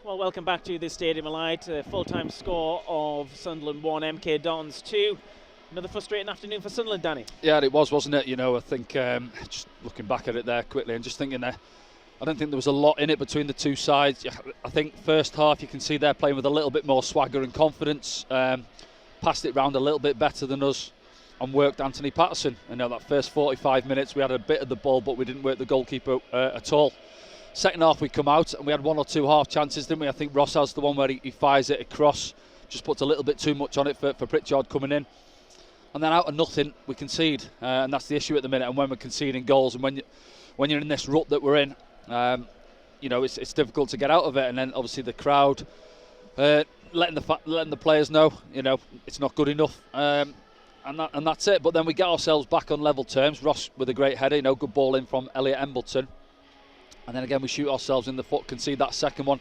Well, welcome back to the Stadium of Light. Full-time score of Sunderland 1, MK Dons 2. Another frustrating afternoon for Sunderland, Danny. Yeah, it was, wasn't it? You know, I think just looking back at it there quickly and just thinking there, I don't think there was a lot in it between the two sides. I think first half you can see they're playing with a little bit more swagger and confidence. Passed it round a little bit better than us and worked Anthony Patterson. I know that first 45 minutes we had a bit of the ball, but we didn't work the goalkeeper at all. Second half we come out and we had one or two half chances, didn't we? I think Ross has the one where he fires it across, just puts a little bit too much on it for Pritchard coming in. And then out of nothing we concede, and that's the issue at the minute. And when we're conceding goals and when you're in this rut that we're in, you know, it's difficult to get out of it. And then obviously the crowd letting the players know, you know, it's not good enough, and that's it. But then we get ourselves back on level terms. Ross with a great header, you know, good ball in from Elliot Embleton. And then again we shoot ourselves in the foot, concede that second one.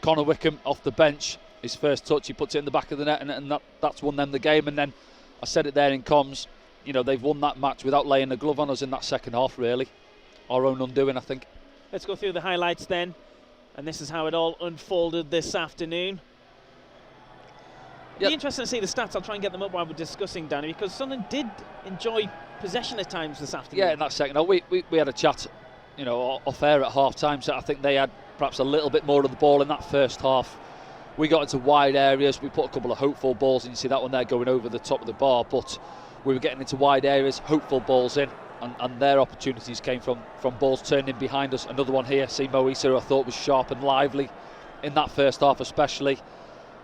Connor Wickham off the bench, his first touch, he puts it in the back of the net, and that's won them the game. And then I said it there in comms, you know, they've won that match without laying the glove on us in that second half, really. Our own undoing, I think. Let's go through the highlights then. And this is how it all unfolded this afternoon. It'd be interesting to see the stats. I'll try and get them up while we're discussing, Danny, because Sunderland did enjoy possession at times this afternoon. Yeah, in that second half, we had a chat, you know, off air at half time, so I think they had perhaps a little bit more of the ball in that first half. We got into wide areas, we put a couple of hopeful balls in. You see that one there going over the top of the bar, but we were getting into wide areas, hopeful balls in, and their opportunities came from balls turning behind us. Another one here, see Mo Issa, who I thought was sharp and lively in that first half especially.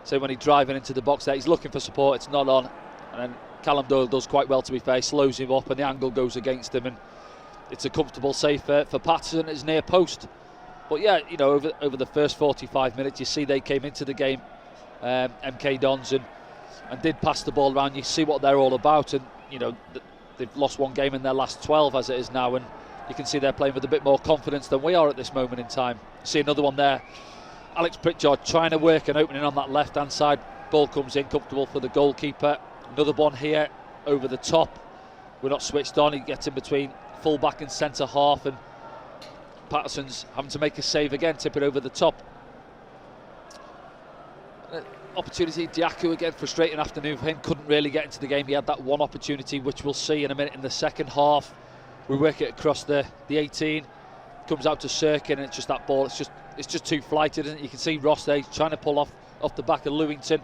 So when he's driving into the box there, he's looking for support, it's not on, and then Callum Doyle does quite well, to be fair, slows him up and the angle goes against him, and it's a comfortable save for Patterson at his near post. But yeah, you know, over the first 45 minutes, you see they came into the game, MK Dons, and did pass the ball around. You see what they're all about, and you know they've lost one game in their last 12 as it is now, and you can see they're playing with a bit more confidence than we are at this moment in time. See another one there, Alex Pritchard trying to work an opening on that left-hand side. Ball comes in, comfortable for the goalkeeper. Another one here over the top. We're not switched on. He gets in between full-back and centre half, and Patterson's having to make a save again, tip it over the top. Opportunity, Diaku again, frustrating afternoon for him, couldn't really get into the game. He had that one opportunity, which we'll see in a minute in the second half. We work it across the 18, comes out to Sirkin, and it's just that ball, it's just too flighted, isn't it? You can see Ross there, he's trying to pull off the back of Lewington,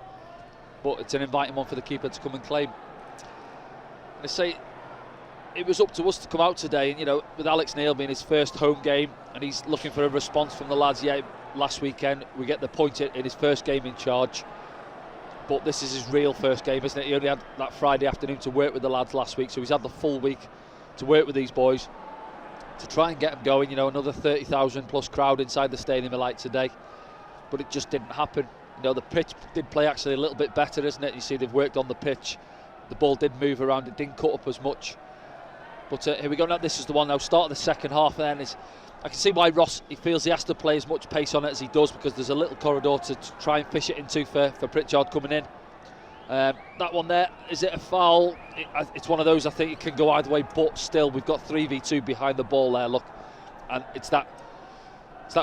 but it's an inviting one for the keeper to come and claim. They say it was up to us to come out today, and you know, with Alex Neil being his first home game, and he's looking for a response from the lads. Yeah, last weekend we get the point in his first game in charge, but this is his real first game, isn't it? He only had that Friday afternoon to work with the lads last week, so he's had the full week to work with these boys to try and get them going. You know, another 30,000 plus crowd inside the Stadium of Light today, but it just didn't happen. You know, the pitch did play actually a little bit better, isn't it? You see they've worked on the pitch, the ball did move around, it didn't cut up as much. But here we go now, this is the one now, start of the second half then. I can see why Ross, he feels he has to play as much pace on it as he does, because there's a little corridor to try and fish it into for Pritchard coming in. That one there, is it a foul? It's one of those, I think it can go either way, but still we've got 3v2 behind the ball there, look. And it's that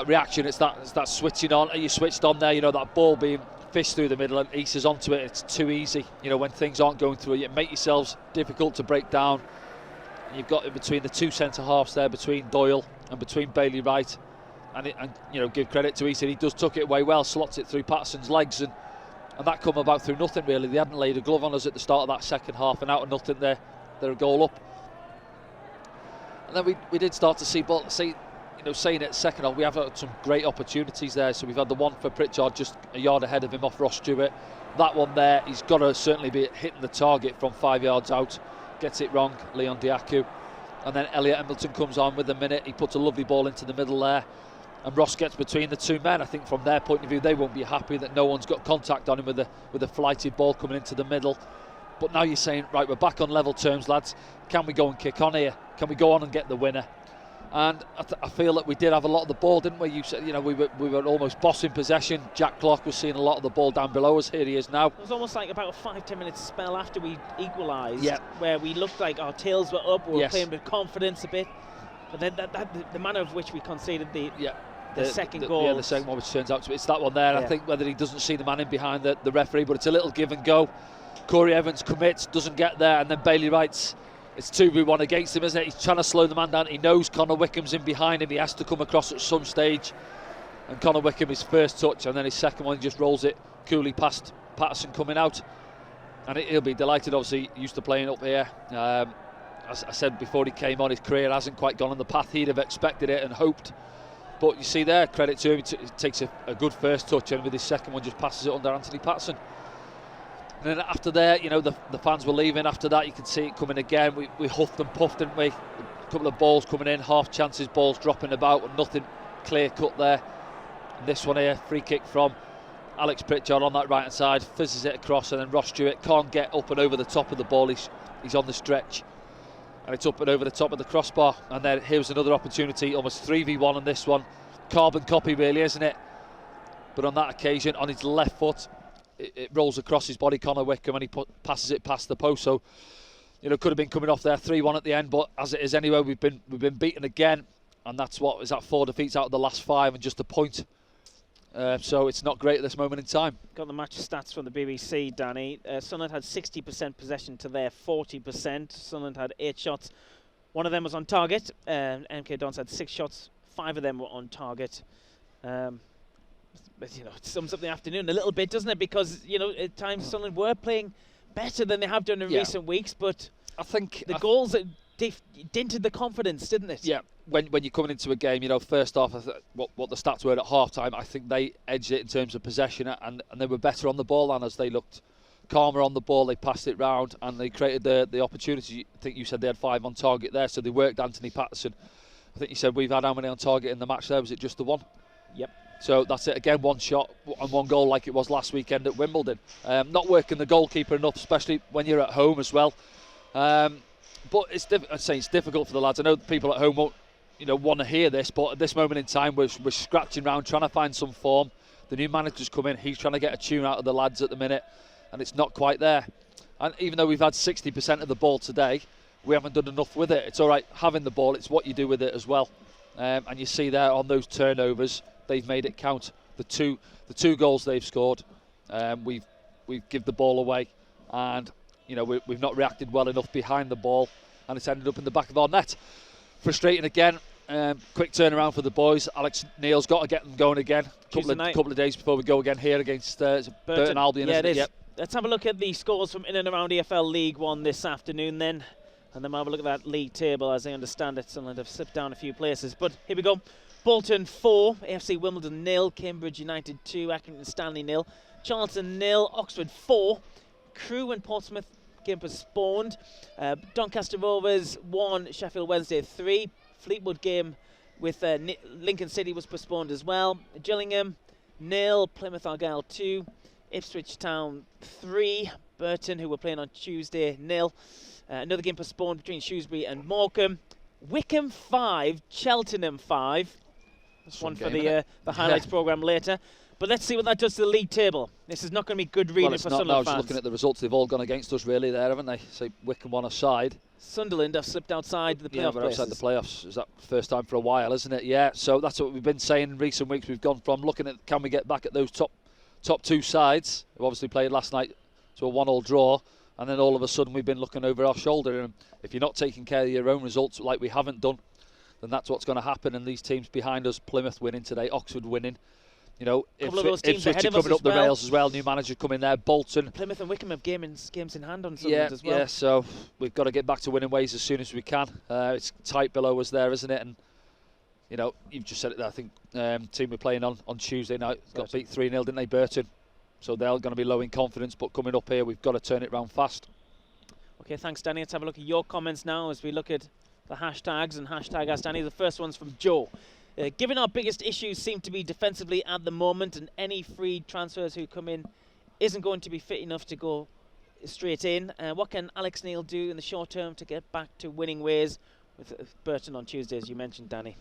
reaction, it's that switching on. Are you switched on there? You know, that ball being fished through the middle and Issa's onto it, it's too easy. You know, when things aren't going through, you make yourselves difficult to break down. You've got in between the two centre halves there, between Doyle and between Bailey Wright, and you know, give credit to Issa, he does tuck it away well, slots it through Patterson's legs, and that come about through nothing really. They hadn't laid a glove on us at the start of that second half, and out of nothing they're a goal up. And then we did start to see, you know, saying it second half, we have had some great opportunities there. So we've had the one for Pritchard just a yard ahead of him off Ross Stewart. That one there, he's got to certainly be hitting the target from 5 yards out. Gets it wrong, Leon Diaku. And then Elliot Embleton comes on with a minute. He puts a lovely ball into the middle there. And Ross gets between the two men. I think from their point of view, they won't be happy that no one's got contact on him with a flighted ball coming into the middle. But now you're saying, right, we're back on level terms, lads. Can we go and kick on here? Can we go on and get the winner? And I feel that we did have a lot of the ball, didn't we? You said, you know, we were almost bossing possession. Jack Clark was seeing a lot of the ball down below us. Here he is now. It was almost like about a 5-10 minute spell after we equalised, where we looked like our tails were up, we were playing with confidence a bit. But then the manner of which we conceded the the second goal. Yeah, the second one, which turns out to be, it's that one there. Yeah. I think whether he doesn't see the man in behind the referee, but it's a little give and go. Corey Evans commits, doesn't get there, and then Bailey Wright's, it's 2v1 against him, isn't it? He's trying to slow the man down. He knows Connor Wickham's in behind him. He has to come across at some stage. And Connor Wickham, his first touch, and then his second one, he just rolls it coolly past Patterson coming out. And he'll be delighted, obviously, used to playing up here. As I said before he came on, his career hasn't quite gone on the path he'd have expected it and hoped. But you see there, credit to him, he takes a good first touch, and with his second one just passes it under Anthony Patterson. And then after there, you know, the fans were leaving. After that, you can see it coming again. We huffed and puffed, didn't we? A couple of balls coming in, half chances, balls dropping about, and nothing clear cut there. And this one here, free kick from Alex Pritchard on that right hand side, fizzes it across, and then Ross Stewart can't get up and over the top of the ball. He's on the stretch, and it's up and over the top of the crossbar. And then here's another opportunity, almost 3v1 on this one. Carbon copy, really, isn't it? But on that occasion, on his left foot, it rolls across his body, Connor Wickham, and he passes it past the post. So, you know, could have been coming off there 3-1 at the end, but as it is anyway, we've been beaten again, and that's what is that 4 defeats out of the last 5 and just a point. So it's not great at this moment in time. Got the match stats from the BBC, Danny. Sunderland had 60% possession to their 40%. Sunderland had 8 shots. 1 of them was on target. MK Dons had 6 shots. 5 of them were on target. But, you know, it sums up the afternoon a little bit, doesn't it? Because, you know, at times Sunderland were playing better than they have done in recent weeks, but I think the goals that dented the confidence, didn't it? Yeah, when you're coming into a game, you know, first off, what the stats were at half-time, I think they edged it in terms of possession, and they were better on the ball, and as they looked calmer on the ball, they passed it round, and they created the opportunity. I think you said they had 5 on target there, so they worked Anthony Patterson. I think you said we've had how many on target in the match there? Was it just the 1? Yep. So that's it again, 1 shot and 1 goal like it was last weekend at Wimbledon. Not working the goalkeeper enough, especially when you're at home as well. But I'd say it's difficult for the lads. I know the people at home won't, you know, want to hear this, but at this moment in time, we're scratching around trying to find some form. The new manager's come in. He's trying to get a tune out of the lads at the minute, and it's not quite there. And even though we've had 60% of the ball today, we haven't done enough with it. It's all right having the ball. It's what you do with it as well. And you see there on those turnovers, they've made it count. The two goals they've scored, we've give the ball away, and you know we've not reacted well enough behind the ball, and it's ended up in the back of our net. Frustrating again. Quick turnaround for the boys. Alex Neil's got to get them going again. Couple of days before we go again here against Burton Albion. Yeah, it is. Yep. Let's have a look at the scores from in and around EFL League One this afternoon then. And then we'll have a look at that league table. As I understand it, Sunderland have slipped down a few places. But here we go. Bolton 4, AFC Wimbledon 0, Cambridge United 2, Accrington Stanley 0, Charlton 0, Oxford 4, Crewe and Portsmouth game postponed, Doncaster Rovers 1, Sheffield Wednesday 3, Fleetwood game with Lincoln City was postponed as well, Gillingham 0, Plymouth Argyle 2, Ipswich Town 3, Burton, who were playing on Tuesday, 0. Another game postponed between Shrewsbury and Morecambe. Wickham 5, Cheltenham 5. That's one for the highlights programme later. But let's see what that does to the league table. This is not going to be good reading for Sunderland fans. Just looking at the results, they've all gone against us really there, haven't they? So Wickham one aside. Sunderland have slipped outside the playoff places. Outside the playoffs. Is that first time for a while, isn't it? Yeah, so that's what we've been saying in recent weeks. We've gone from looking at can we get back at those top 2 sides, who obviously played last night to a 1-1 draw, and then all of a sudden we've been looking over our shoulder, and if you're not taking care of your own results like we haven't done, then that's what's going to happen. And these teams behind us, Plymouth winning today, Oxford winning, you know, Ipswich are coming up the rails as well, new manager coming there, Bolton. Plymouth and Wickham have games in hand on Sunderland as well. Yeah, so we've got to get back to winning ways as soon as we can. It's tight below us there, isn't it? And you know, you've just said it there, I think team we're playing on Tuesday night got beat 3-0, didn't they, Burton? So they're going to be low in confidence, but coming up here, we've got to turn it round fast. Okay, thanks, Danny. Let's have a look at your comments now as we look at the hashtags and hashtag Ask Danny. The first one's from Joe. Given our biggest issues seem to be defensively at the moment, and any free transfers who come in isn't going to be fit enough to go straight in, what can Alex Neil do in the short term to get back to winning ways with Burton on Tuesday, as you mentioned, Danny?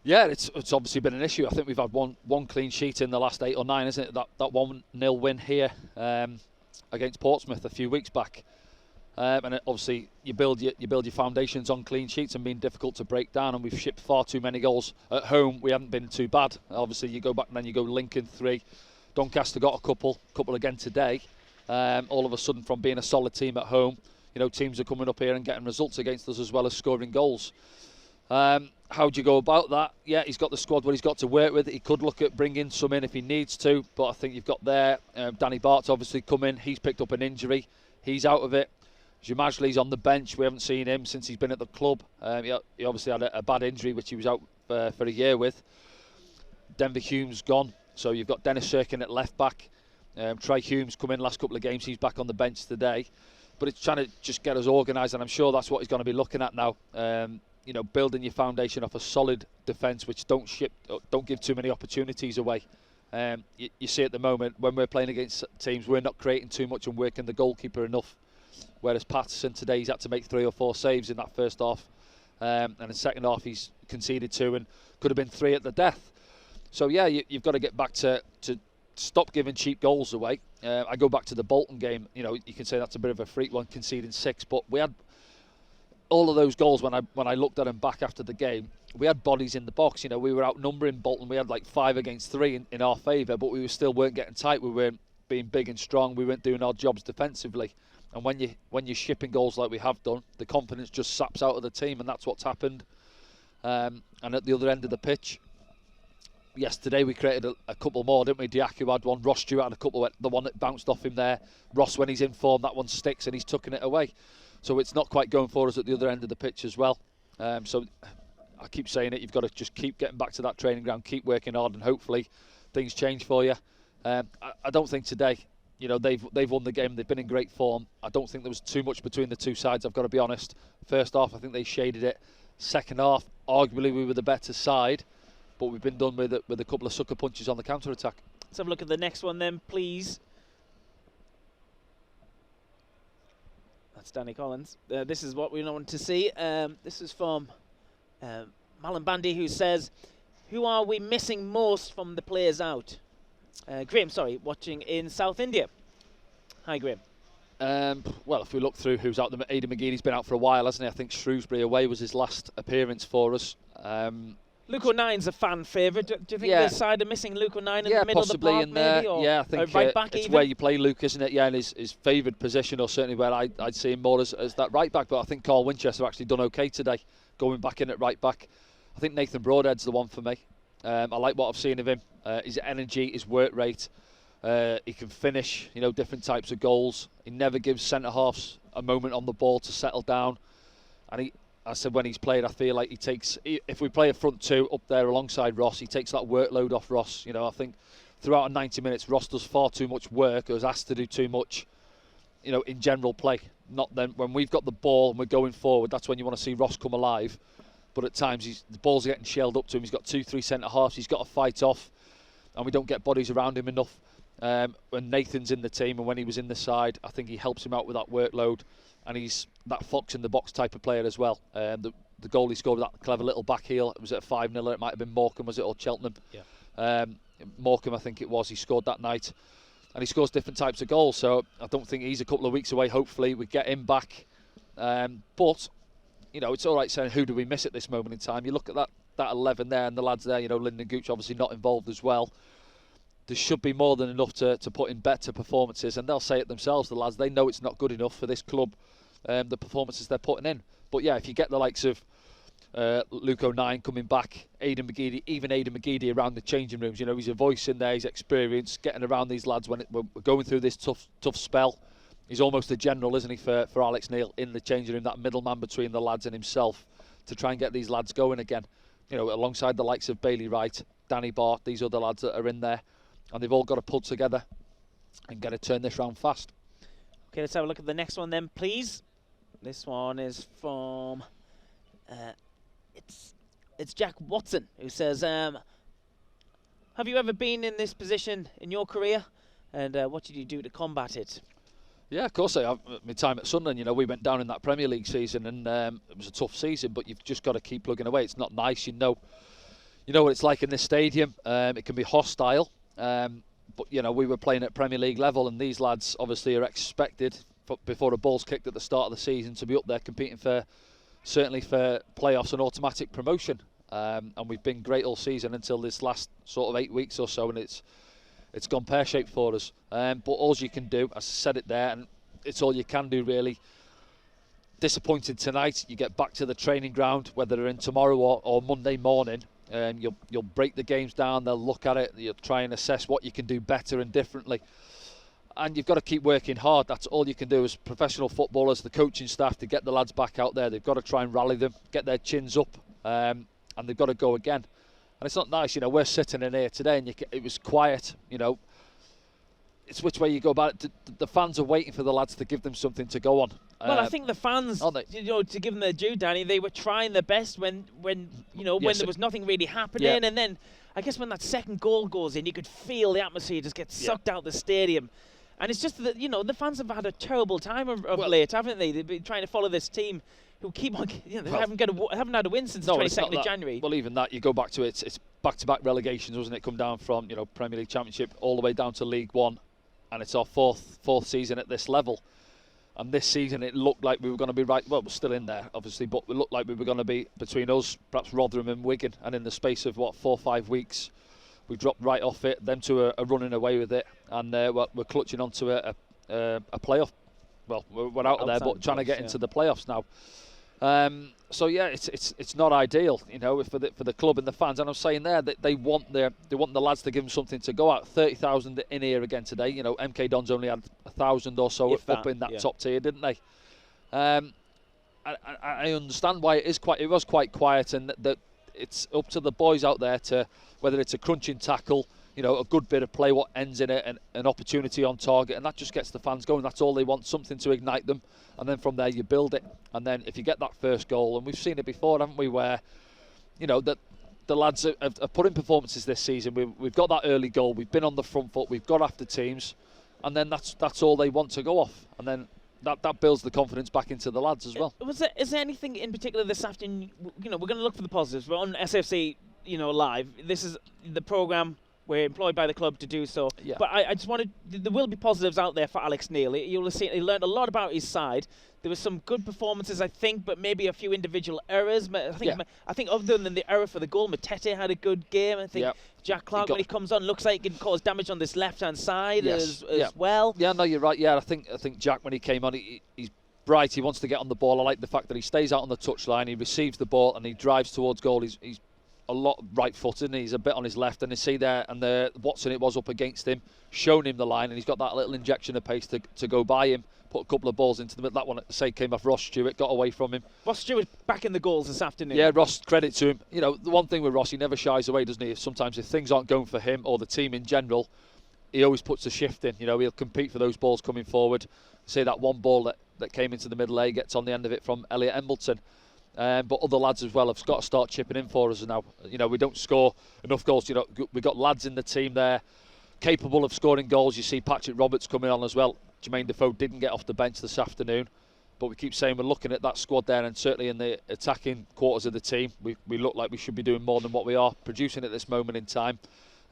Yeah, it's obviously been an issue. I think we've had one clean sheet in the last 8 or 9, isn't it? That 1-0 win here against Portsmouth a few weeks back. And obviously you build your foundations on clean sheets and being difficult to break down, and we've shipped far too many goals. At home we haven't been too bad. Obviously you go back and then you go Lincoln 3, Doncaster got a couple again today. All of a sudden, from being a solid team at home, teams are coming up here and getting results against us as well as scoring goals. How do you go about that? Yeah, he's got the squad what he's got to work with. He could look at bringing some in if he needs to, but I think you've got there. Danny Bart's obviously come in. He's picked up an injury. He's out of it. Jumajli's on the bench. We haven't seen him since he's been at the club. He obviously had a bad injury, which he was out for a year with. Denver Hume's gone, so you've got Dennis Sirkin at left back. Trey Hume's come in last couple of games. He's back on the bench today. But it's trying to just get us organised, and I'm sure that's what he's going to be looking at now. Building your foundation off a solid defence, which don't give too many opportunities away. You see at the moment when we're playing against teams, we're not creating too much and working the goalkeeper enough. Whereas Patterson today, he's had to make 3 or 4 saves in that first half, and in the second half he's conceded 2 and could have been 3 at the death. So yeah, you've got to get back to stop giving cheap goals away. I go back to the Bolton game. You can say that's a bit of a freak one, conceding 6, but we had all of those goals. When I looked at them back after the game, we had bodies in the box. We were outnumbering Bolton. We had like 5 against 3 in our favour, but we weren't getting tight. We weren't being big and strong. We weren't doing our jobs defensively. And when you're shipping goals like we have done, the confidence just saps out of the team, and that's what's happened. And at the other end of the pitch, yesterday we created a couple more, didn't we? Diaku had one, Ross Stewart had a couple, the one that bounced off him there. Ross, when he's in form, that one sticks and he's tucking it away. So it's not quite going for us at the other end of the pitch as well. So I keep saying it, you've got to just keep getting back to that training ground, keep working hard, and hopefully things change for you. I don't think today, they've won the game, they've been in great form. I don't think there was too much between the two sides, I've got to be honest. First half, I think they shaded it. Second half, arguably we were the better side, but we've been done with a couple of sucker punches on the counter-attack. Let's have a look at the next one then, please. That's Danny Collins. This is what we want to see. This is from Malan Bandy, who says, who are we missing most from the players out? Graham, watching in South India. Hi, Graham. Well, if we look through who's out there, Aidan McGeady's been out for a while, hasn't he? I think Shrewsbury away was his last appearance for us. Luke O'Nine's a fan favourite. Do you think the side are missing Luke O'Nine in the middle possibly of the park, maybe? Or I think right back it's even? where you play Luke, isn't it? Yeah, in his favoured position, or certainly where I'd see him more as that right back. But I think Carl Winchester actually done okay today, going back in at right back. I think Nathan Broadhead's the one for me. I like what I've seen of him. His energy, his work rate. He can finish, different types of goals. He never gives centre-halves a moment on the ball to settle down. And I said when he's played, I feel like he takes, if we play a front 2 up there alongside Ross, he takes that workload off Ross. I think throughout 90 minutes, Ross does far too much work, or is asked to do too much, in general play. Not then when we've got the ball and we're going forward, that's when you want to see Ross come alive. But at times, the balls are getting shelled up to him. He's got 2-3 centre-halves. He's got to fight off, and we don't get bodies around him enough. When Nathan's in the team and when he was in the side, I think he helps him out with that workload, and he's that fox in the box type of player as well. The goal he scored with that clever little back heel, it was at a 5-0, it might have been Morecambe, was it, or Cheltenham? Yeah. Morecambe, I think it was, he scored that night, and he scores different types of goals, so I don't think he's a couple of weeks away. Hopefully we get him back, but it's all right saying who do we miss at this moment in time. You look at that 11 there and the lads there, Lyndon Gooch obviously not involved as well. There should be more than enough to put in better performances, and they'll say it themselves, the lads. They know it's not good enough for this club, the performances they're putting in. But yeah, if you get the likes of Luke O'Nine coming back, Aidan McGeady around the changing rooms, he's a voice in there, he's experienced, getting around these lads when we're going through this tough spell. He's almost a general, isn't he, for Alex Neil in the changing room, that middleman between the lads and himself, to try and get these lads going again. Alongside the likes of Bailey Wright, Danny Bart, these other lads that are in there. And they've all got to pull together and get to turn this round fast. Okay, let's have a look at the next one then, please. This one is from it's Jack Watson, who says, have you ever been in this position in your career, and what did you do to combat it? Yeah, of course I have. My time at Sunderland, we went down in that Premier League season, and it was a tough season, but you've just got to keep plugging away. It's not nice, you know what it's like in this stadium. It can be hostile. But we were playing at Premier League level, and these lads obviously are expected before a ball's kicked at the start of the season to be up there competing certainly for playoffs and automatic promotion. And we've been great all season until this last sort of 8 weeks or so, and it's gone pear-shaped for us. But all you can do, as I said it there, and it's all you can do really. Disappointed tonight. You get back to the training ground, whether they're in tomorrow or Monday morning. You'll break the games down. They'll look at it. You'll try and assess what you can do better and differently. And you've got to keep working hard. That's all you can do as professional footballers, the coaching staff, to get the lads back out there. They've got to try and rally them, get their chins up, and they've got to go again. And it's not nice, we're sitting in here today and it was quiet, It's which way you go about it. The fans are waiting for the lads to give them something to go on. Well, I think the fans, to give them their due, Danny, they were trying their best when there was nothing really happening. Yeah. And then I guess when that second goal goes in, you could feel the atmosphere just get sucked out the stadium. And it's just that, the fans have had a terrible time of late, haven't they? They've been trying to follow this team who keep on, they haven't had a win since the 22nd of January. Well, even that, you go back to it, it's back-to-back relegations, wasn't it? Come down from, Premier League Championship all the way down to League One. And it's our fourth season at this level. And this season it looked like we were going to be right, well, we're still in there, obviously, but it looked like we were going to be between us, perhaps Rotherham and Wigan. And in the space of, 4 or 5 weeks, we dropped right off it, them to a running away with it. And we're clutching onto a playoff. Well, we're out of there, but trying to get into the playoffs now. So yeah, it's not ideal, for the club and the fans. And I'm saying there that they want the lads to give them something to go at. 30,000 in here again today. MK Dons only had 1,000 or so up in that top tier, didn't they? I understand why it was quite quiet, and that it's up to the boys out there to, whether it's a crunching tackle, a good bit of play, what ends in it, and an opportunity on target, and that just gets the fans going. That's all they want, something to ignite them, and then from there you build it. And then if you get that first goal, and we've seen it before, haven't we, where that the lads have put in performances this season. We've got that early goal, we've been on the front foot, we've got after teams, and then that's all they want to go off, and then that builds the confidence back into the lads as well. Is there anything in particular this afternoon? We're going to look for the positives. We're on SFC, live. This is the programme. We're employed by the club to do so. Yeah. But I just wanted, there will be positives out there for Alex Neil. You'll have seen, he learned a lot about his side. There were some good performances, I think, but maybe a few individual errors. I think other than the error for the goal, Matete had a good game. I think Jack Clark, when he comes on, looks like he can cause damage on this left-hand side as well. Yeah, no, you're right. Yeah, I think Jack, when he came on, he's bright. He wants to get on the ball. I like the fact that he stays out on the touchline. He receives the ball and he drives towards goal. He's a lot right-footed, and he's a bit on his left, and you see there, and Watson, it was up against him, shown him the line, and he's got that little injection of pace to go by him, put a couple of balls into the middle. That one, say, came off Ross Stewart, got away from him. Ross Stewart back in the goals this afternoon. Yeah, Ross, credit to him. The one thing with Ross, he never shies away, doesn't he? Sometimes if things aren't going for him or the team in general, he always puts a shift in. He'll compete for those balls coming forward. Say that one ball that came into the middle there, gets on the end of it from Elliot Embleton. But other lads as well have got to start chipping in for us now. We don't score enough goals. We've got lads in the team there capable of scoring goals. You see Patrick Roberts coming on as well. Jermaine Defoe didn't get off the bench this afternoon, but we keep saying we're looking at that squad there, and certainly in the attacking quarters of the team, we look like we should be doing more than what we are producing at this moment in time.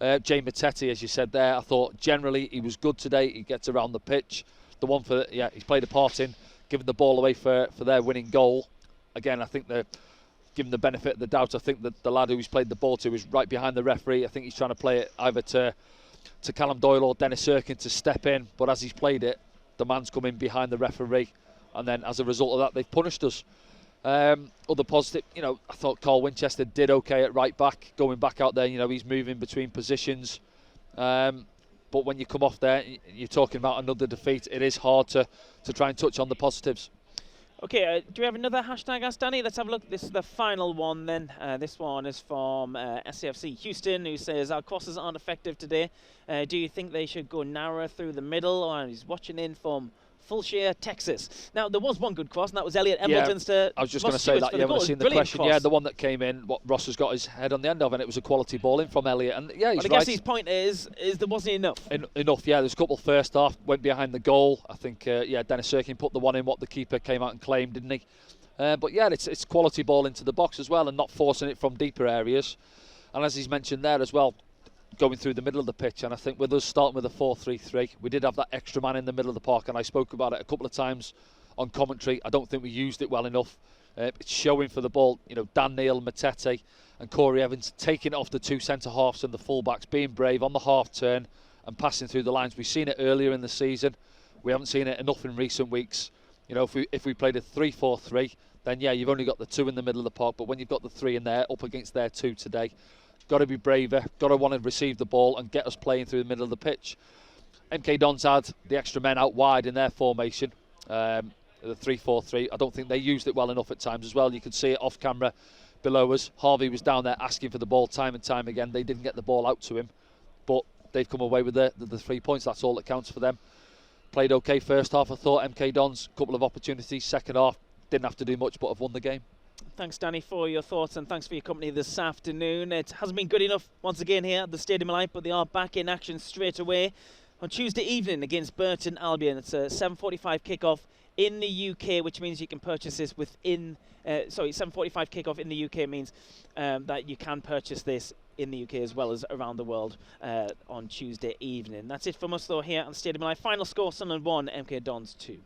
Jay Matete, as you said there, I thought generally he was good today. He gets around the pitch. The one he's played a part in giving the ball away for their winning goal. Again, I think given the benefit of the doubt, I think that the lad who he's played the ball to is right behind the referee. I think he's trying to play it either to Callum Doyle or Dennis Erkin to step in, but as he's played it, the man's come in behind the referee, and then as a result of that, they've punished us. Other positive, I thought Carl Winchester did okay at right back, going back out there. He's moving between positions, but when you come off there, you're talking about another defeat. It is hard to try and touch on the positives. Okay, do we have another hashtag, Ask Danny? Let's have a look. This is the final one then. This one is from SCFC Houston, who says, our crosses aren't effective today. Do you think they should go narrower through the middle? Or he's watching in from Fulshire, Texas. Now, there was one good cross, and that was Elliot Embleton's to I was just going to say that, when I've seen the question. Cross. Yeah, the one that came in, what Ross has got his head on the end of, and it was a quality ball in from Elliot. And yeah, he's I guess his point is there wasn't enough. Enough, yeah. There's a couple first half, went behind the goal. I think, Dennis Erkin put the one in what the keeper came out and claimed, didn't he? But yeah, it's quality ball into the box as well, and not forcing it from deeper areas. And as he's mentioned there as well, going through the middle of the pitch, and I think with us starting with a 4-3-3, we did have that extra man in the middle of the park, and I spoke about it a couple of times on commentary. I don't think we used it well enough. It's showing for the ball, you know, Dan Neil, Matete and Corey Evans taking it off the two centre-halves and the full-backs, being brave on the half-turn and passing through the lines. We've seen it earlier in the season. We haven't seen it enough in recent weeks. You know, if we played a 3-4-3, then yeah, you've only got the two in the middle of the park, but when you've got the three in there up against their two today, got to be braver, got to want to receive the ball and get us playing through the middle of the pitch. MK Dons had the extra men out wide in their formation, the 3-4-3. I don't think they used it well enough at times as well. You could see it off camera below us. Harvey was down there asking for the ball time and time again. They didn't get the ball out to him, but they've come away with the 3 points. That's all that counts for them. Played okay first half, I thought. MK Dons, couple of opportunities. Second half, didn't have to do much, but have won the game. Thanks, Danny, for your thoughts, and thanks for your company this afternoon. It hasn't been good enough once again here at the Stadium of Light, but they are back in action straight away on Tuesday evening against Burton Albion. It's a 7:45 kickoff in the UK, which means you can purchase this within. 7:45 kickoff in the UK means that you can purchase this in the UK as well as around the world on Tuesday evening. That's it from us, though, here at the Stadium of Light. Final score: Sunderland 1, MK Dons 2.